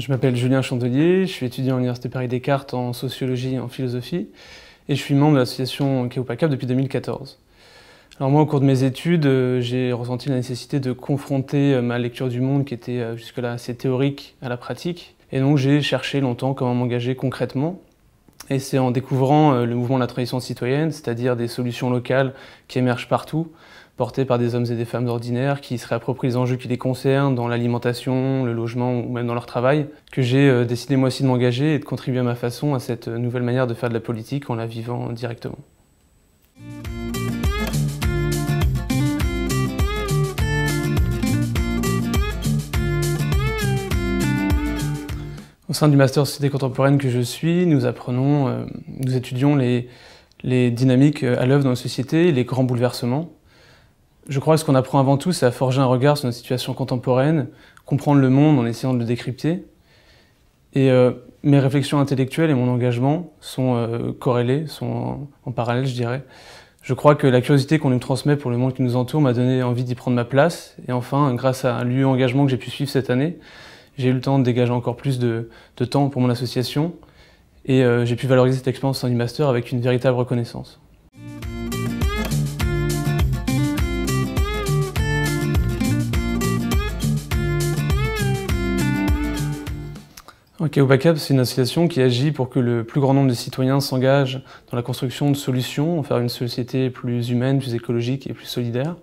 Je m'appelle Julien Chandelier, je suis étudiant à l'Université Paris-Descartes en sociologie et en philosophie et je suis membre de l'association KEOPACAP depuis 2014. Alors moi, au cours de mes études, j'ai ressenti la nécessité de confronter ma lecture du monde qui était jusque-là assez théorique à la pratique. Et donc j'ai cherché longtemps comment m'engager concrètement. Et c'est en découvrant le mouvement de la transition citoyenne, c'est-à-dire des solutions locales qui émergent partout, portées par des hommes et des femmes ordinaires qui se réapproprient les enjeux qui les concernent dans l'alimentation, le logement ou même dans leur travail, que j'ai décidé moi aussi de m'engager et de contribuer à ma façon à cette nouvelle manière de faire de la politique en la vivant directement. Au sein du Master Société contemporaine que je suis, nous étudions les dynamiques à l'œuvre dans nos sociétés, les grands bouleversements. Je crois que ce qu'on apprend avant tout, c'est à forger un regard sur notre situation contemporaine, comprendre le monde en essayant de le décrypter. Et mes réflexions intellectuelles et mon engagement sont corrélés, sont en parallèle, je dirais. Je crois que la curiosité qu'on nous transmet pour le monde qui nous entoure m'a donné envie d'y prendre ma place. Et enfin, grâce à l'UE Engagement que j'ai pu suivre cette année, j'ai eu le temps de dégager encore plus de temps pour mon association et j'ai pu valoriser cette expérience au sein du master avec une véritable reconnaissance. KEOPACAP, c'est une association qui agit pour que le plus grand nombre de citoyens s'engagent dans la construction de solutions, en faire une société plus humaine, plus écologique et plus solidaire.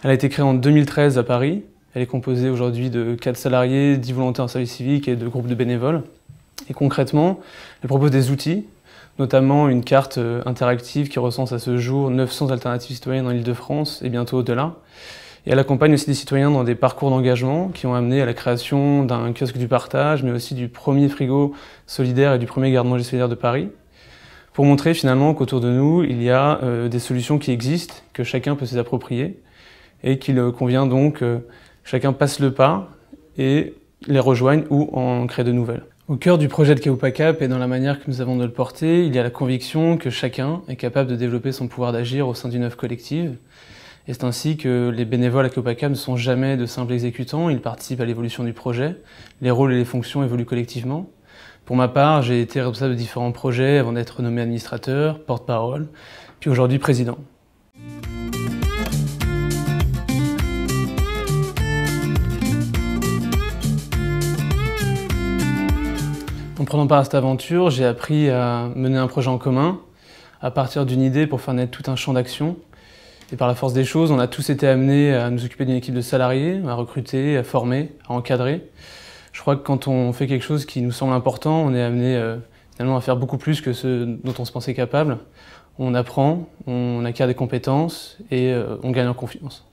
Elle a été créée en 2013 à Paris. Elle est composée aujourd'hui de 4 salariés, 10 volontaires en service civique et de groupes de bénévoles. Et concrètement, elle propose des outils, notamment une carte interactive qui recense à ce jour 900 alternatives citoyennes en Île-de-France et bientôt au-delà. Et elle accompagne aussi des citoyens dans des parcours d'engagement qui ont amené à la création d'un kiosque du partage, mais aussi du premier frigo solidaire et du premier garde-manger solidaire de Paris, pour montrer finalement qu'autour de nous, il y a des solutions qui existent, que chacun peut s'approprier, et qu'il convient donc chacun passe le pas et les rejoigne ou en crée de nouvelles. Au cœur du projet de KEOPACAP et dans la manière que nous avons de le porter, il y a la conviction que chacun est capable de développer son pouvoir d'agir au sein d'une œuvre collective. Et c'est ainsi que les bénévoles à KEOPACAP ne sont jamais de simples exécutants, ils participent à l'évolution du projet. Les rôles et les fonctions évoluent collectivement. Pour ma part, j'ai été responsable de différents projets avant d'être nommé administrateur, porte-parole, puis aujourd'hui président. En prenant part à cette aventure, j'ai appris à mener un projet en commun, à partir d'une idée pour faire naître tout un champ d'action. Et par la force des choses, on a tous été amenés à nous occuper d'une équipe de salariés, à recruter, à former, à encadrer. Je crois que quand on fait quelque chose qui nous semble important, on est amené finalement à faire beaucoup plus que ce dont on se pensait capable. On apprend, on acquiert des compétences et on gagne en confiance.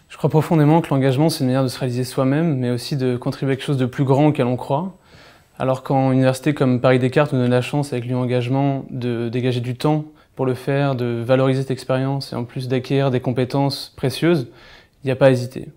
Je crois profondément que l'engagement, c'est une manière de se réaliser soi-même, mais aussi de contribuer à quelque chose de plus grand auquel on croit. Alors qu'en université comme Paris-Descartes, nous donne la chance avec l'UE Engagement de dégager du temps pour le faire, de valoriser cette expérience et en plus d'acquérir des compétences précieuses, il n'y a pas à hésiter.